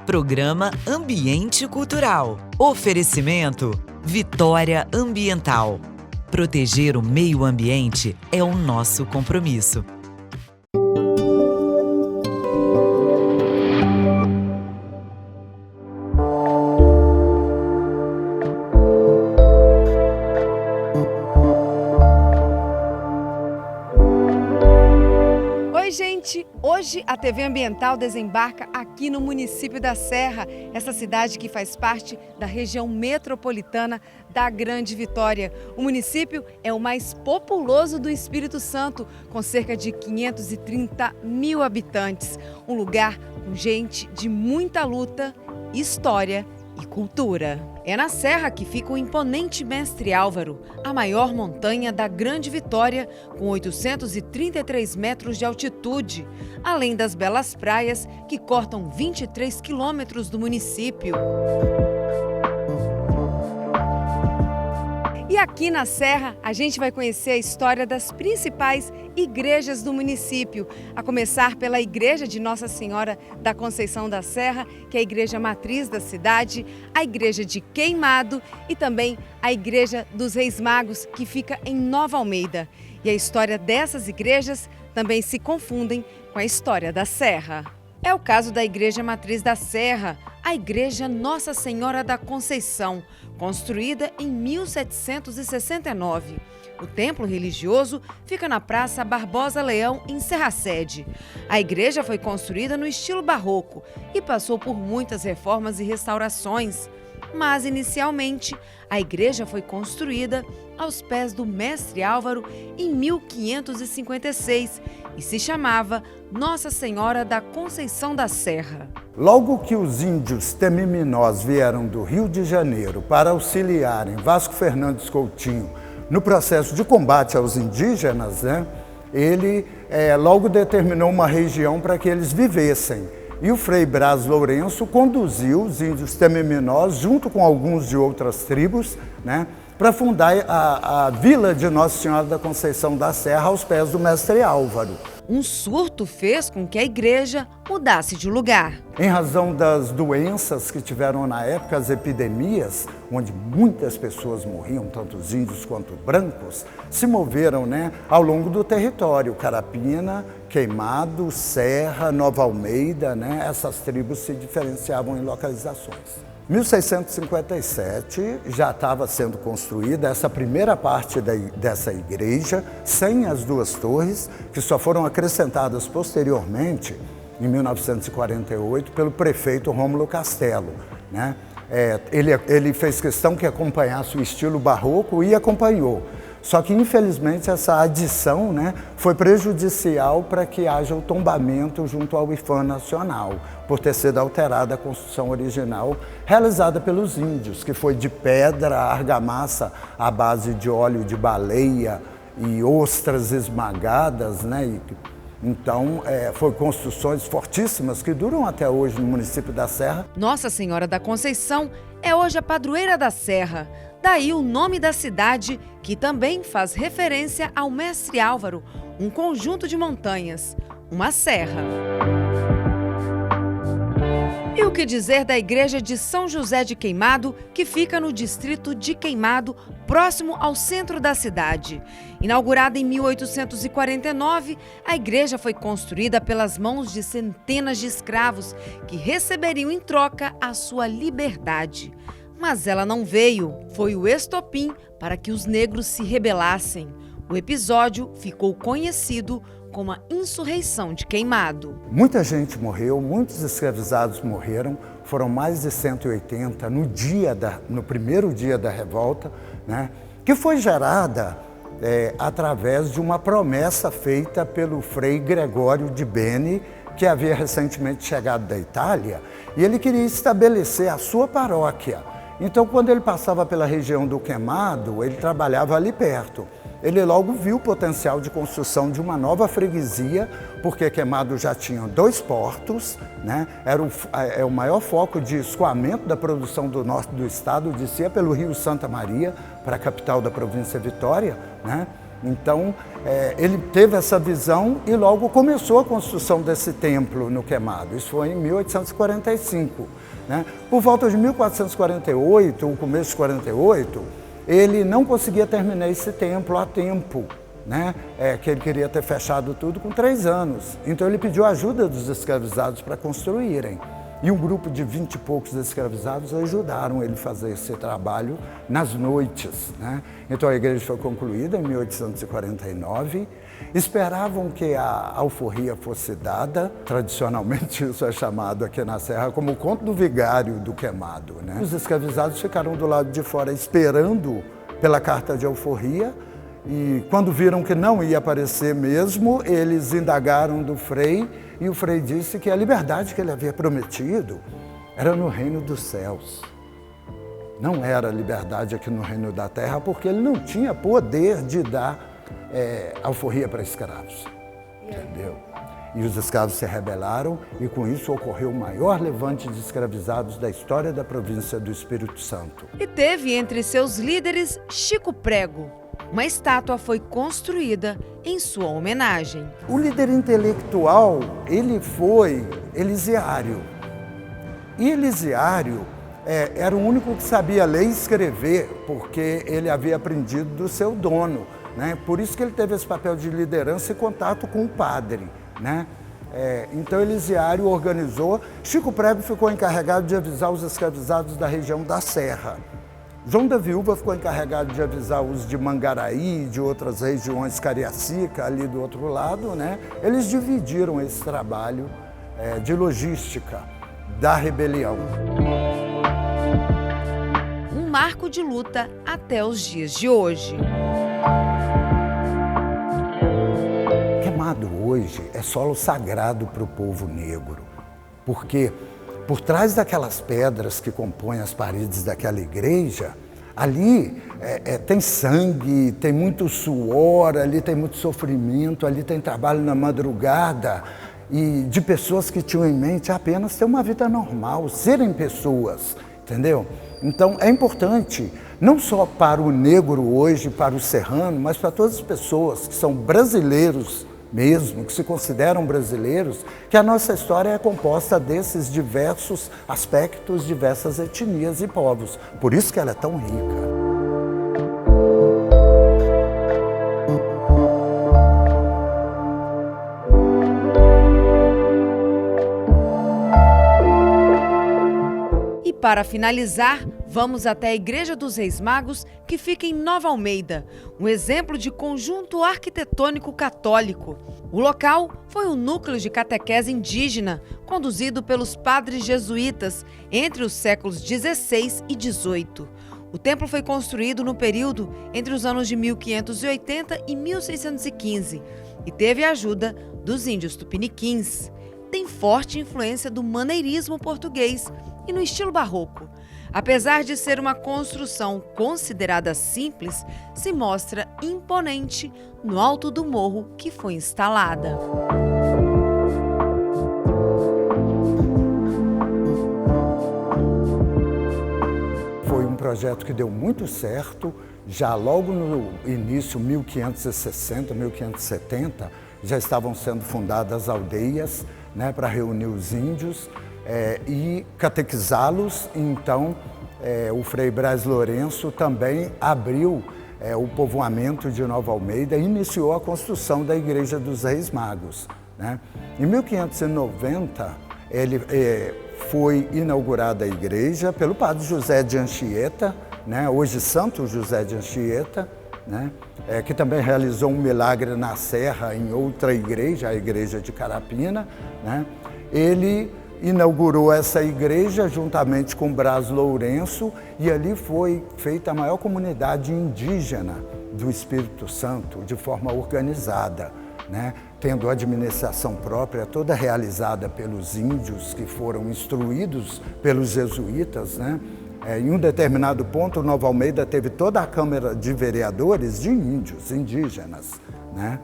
Programa Ambiente Cultural. Oferecimento Vitória Ambiental. Proteger o meio ambiente é o nosso compromisso. Oi, gente! Hoje a TV Ambiental desembarca aqui no município da Serra, essa cidade que faz parte da região metropolitana da Grande Vitória. O município é o mais populoso do Espírito Santo, com cerca de 530 mil habitantes. Um lugar com gente de muita luta, história e cultura. É na Serra que fica o imponente Mestre Álvaro, a maior montanha da Grande Vitória, com 833 metros de altitude, além das belas praias que cortam 23 quilômetros do município. E aqui na Serra, a gente vai conhecer a história das principais igrejas do município, a começar pela Igreja de Nossa Senhora da Conceição da Serra, que é a igreja matriz da cidade, a Igreja de Queimado e também a Igreja dos Reis Magos, que fica em Nova Almeida. E a história dessas igrejas também se confundem com a história da Serra. É o caso da Igreja Matriz da Serra, a Igreja Nossa Senhora da Conceição, construída em 1769. O templo religioso fica na Praça Barbosa Leão, em Serra Sede. A igreja foi construída no estilo barroco e passou por muitas reformas e restaurações. Mas, inicialmente, a igreja foi construída aos pés do Mestre Álvaro em 1556 e se chamava Nossa Senhora da Conceição da Serra. Logo que os índios temiminós vieram do Rio de Janeiro para auxiliarem Vasco Fernandes Coutinho no processo de combate aos indígenas, ele logo determinou uma região para que eles vivessem. E o Frei Brás Lourenço conduziu os índios temiminós, junto com alguns de outras tribos, para fundar a vila de Nossa Senhora da Conceição da Serra aos pés do Mestre Álvaro. Um surto fez com que a igreja mudasse de lugar. Em razão das doenças que tiveram na época, as epidemias, onde muitas pessoas morriam, tanto os índios quanto os brancos, se moveram ao longo do território. Carapina, Queimado, Serra, Nova Almeida, essas tribos se diferenciavam em localizações. Em 1657 já estava sendo construída essa primeira parte dessa igreja, sem as duas torres, que só foram acrescentadas posteriormente, em 1948, pelo prefeito Rômulo Castelo. Ele fez questão que acompanhasse o estilo barroco e acompanhou. Só que, infelizmente, essa adição foi prejudicial para que haja o tombamento junto ao IPHAN nacional, por ter sido alterada a construção original realizada pelos índios, que foi de pedra, argamassa à base de óleo de baleia e ostras esmagadas, Então, foram construções fortíssimas que duram até hoje no município da Serra. Nossa Senhora da Conceição é hoje a padroeira da Serra. Daí o nome da cidade, que também faz referência ao Mestre Álvaro, um conjunto de montanhas, uma serra. E o que dizer da igreja de São José de Queimado, que fica no distrito de Queimado, próximo ao centro da cidade. Inaugurada em 1849, a igreja foi construída pelas mãos de centenas de escravos que receberiam em troca a sua liberdade. Mas ela não veio, foi o estopim para que os negros se rebelassem. O episódio ficou conhecido como a Insurreição de Queimado. Muita gente morreu, muitos escravizados morreram, foram mais de 180 no primeiro dia da revolta, que foi gerada através de uma promessa feita pelo Frei Gregório de Beni, que havia recentemente chegado da Itália, e ele queria estabelecer a sua paróquia. Então, quando ele passava pela região do Queimado, ele trabalhava ali perto. Ele logo viu o potencial de construção de uma nova freguesia, porque Queimado já tinha 2 portos, Era o maior foco de escoamento da produção do norte do estado, descia pelo Rio Santa Maria, para a capital da província Vitória, Então, ele teve essa visão e logo começou a construção desse templo no Queimado. Isso foi em 1845. Né? Por volta de 1448, o começo de 48, ele não conseguia terminar esse templo a tempo, né? Que ele queria ter fechado tudo com 3 anos. Então ele pediu ajuda dos escravizados para construírem. E um grupo de 20 e poucos escravizados ajudaram ele a fazer esse trabalho nas noites, né? Então a igreja foi concluída em 1849. Esperavam que a alforria fosse dada. Tradicionalmente isso é chamado aqui na Serra como o conto do vigário do Queimado, né? Os escravizados ficaram do lado de fora esperando pela carta de alforria. E quando viram que não ia aparecer mesmo, eles indagaram do Frei, e o Frei disse que a liberdade que ele havia prometido era no reino dos céus. Não era liberdade aqui no reino da terra, porque ele não tinha poder de dar alforria para escravos. Entendeu? E os escravos se rebelaram, e com isso ocorreu o maior levante de escravizados da história da província do Espírito Santo. E teve entre seus líderes Chico Prego. Uma estátua foi construída em sua homenagem. O líder intelectual, ele foi Elisiário. E Elisiário era o único que sabia ler e escrever, porque ele havia aprendido do seu dono, né? Por isso que ele teve esse papel de liderança e contato com o padre, né? Então Elisiário organizou. Chico Prego ficou encarregado de avisar os escravizados da região da Serra. João da Viúva ficou encarregado de avisar os de Mangaraí, de outras regiões, Cariacica, ali do outro lado, né? Eles dividiram esse trabalho de logística da rebelião. Um marco de luta até os dias de hoje. Queimado hoje é solo sagrado para o povo negro, porque por trás daquelas pedras que compõem as paredes daquela igreja, ali tem sangue, tem muito suor, ali tem muito sofrimento, ali tem trabalho na madrugada, e de pessoas que tinham em mente apenas ter uma vida normal, serem pessoas, entendeu? Então é importante, não só para o negro hoje, para o serrano, mas para todas as pessoas que são brasileiros mesmo, que se consideram brasileiros, que a nossa história é composta desses diversos aspectos, diversas etnias e povos. Por isso que ela é tão rica. E para finalizar, vamos até a Igreja dos Reis Magos, que fica em Nova Almeida, um exemplo de conjunto arquitetônico católico. O local foi um núcleo de catequese indígena, conduzido pelos padres jesuítas entre os séculos XVI e XVIII. O templo foi construído no período entre os anos de 1580 e 1615 e teve a ajuda dos índios tupiniquins. Tem forte influência do maneirismo português e no estilo barroco. Apesar de ser uma construção considerada simples, se mostra imponente no alto do morro que foi instalada. Foi um projeto que deu muito certo, já logo no início, 1560, 1570, já estavam sendo fundadas aldeias, né, para reunir os índios e catequizá-los. Então, o Frei Brás Lourenço também abriu o povoamento de Nova Almeida e iniciou a construção da Igreja dos Reis Magos, né? Em 1590, foi inaugurada a igreja pelo padre José de Anchieta, né, hoje Santo José de Anchieta, né, que também realizou um milagre na Serra em outra igreja, a igreja de Carapina, né? Ele inaugurou essa igreja juntamente com Brás Lourenço e ali foi feita a maior comunidade indígena do Espírito Santo de forma organizada, né? Tendo administração própria, toda realizada pelos índios que foram instruídos pelos jesuítas, né? Em um determinado ponto, Nova Almeida teve toda a Câmara de Vereadores de índios, indígenas, né?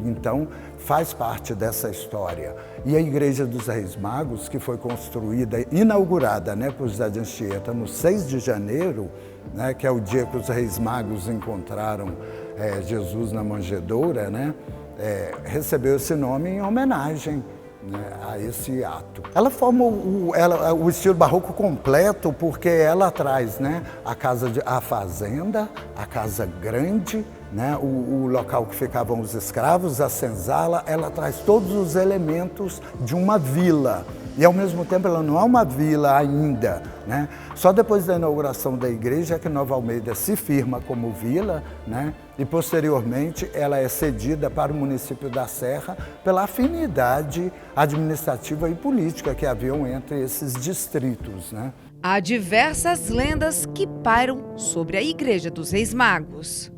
Então, faz parte dessa história. E a Igreja dos Reis Magos, que foi construída, inaugurada, né, por José de Anchieta no 6 de janeiro, né, que é o dia que os Reis Magos encontraram Jesus na Manjedoura, né, recebeu esse nome em homenagem, né, a esse ato. Ela forma o estilo barroco completo porque ela traz, né, a fazenda, a casa grande, né, o local que ficavam os escravos, a senzala. Ela traz todos os elementos de uma vila. E, ao mesmo tempo, ela não é uma vila ainda, né? Só depois da inauguração da igreja é que Nova Almeida se firma como vila, né? E, posteriormente, ela é cedida para o município da Serra pela afinidade administrativa e política que haviam entre esses distritos, né? Há diversas lendas que pairam sobre a Igreja dos Reis Magos.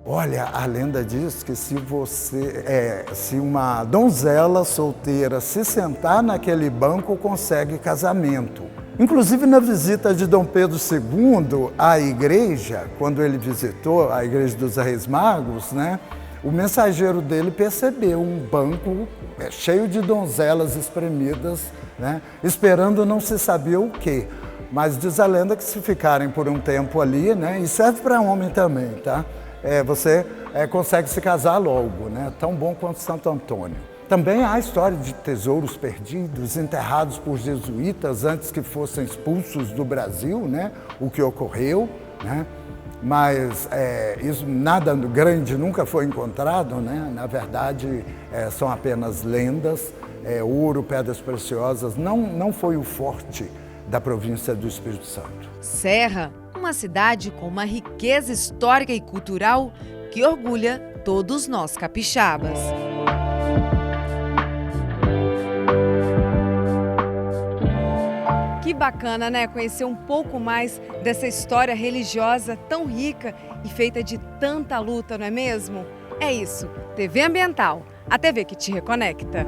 Olha, a lenda diz que se uma donzela solteira se sentar naquele banco, consegue casamento. Inclusive, na visita de Dom Pedro II à igreja, quando ele visitou a Igreja dos Reis Magos, né, o mensageiro dele percebeu um banco cheio de donzelas espremidas, né, esperando não se sabia o quê. Mas diz a lenda que se ficarem por um tempo ali, né, e serve para homem também, tá? Você consegue se casar logo, né? Tão bom quanto Santo Antônio. Também há a história de tesouros perdidos, enterrados por jesuítas antes que fossem expulsos do Brasil, né? O que ocorreu, né? Mas isso, nada grande nunca foi encontrado, né? Na verdade, são apenas lendas. Ouro, pedras preciosas, não foi o forte da província do Espírito Santo. Serra, uma cidade com uma riqueza histórica e cultural que orgulha todos nós capixabas. Que bacana, né? Conhecer um pouco mais dessa história religiosa tão rica e feita de tanta luta, não é mesmo? É isso, TV Ambiental, a TV que te reconecta.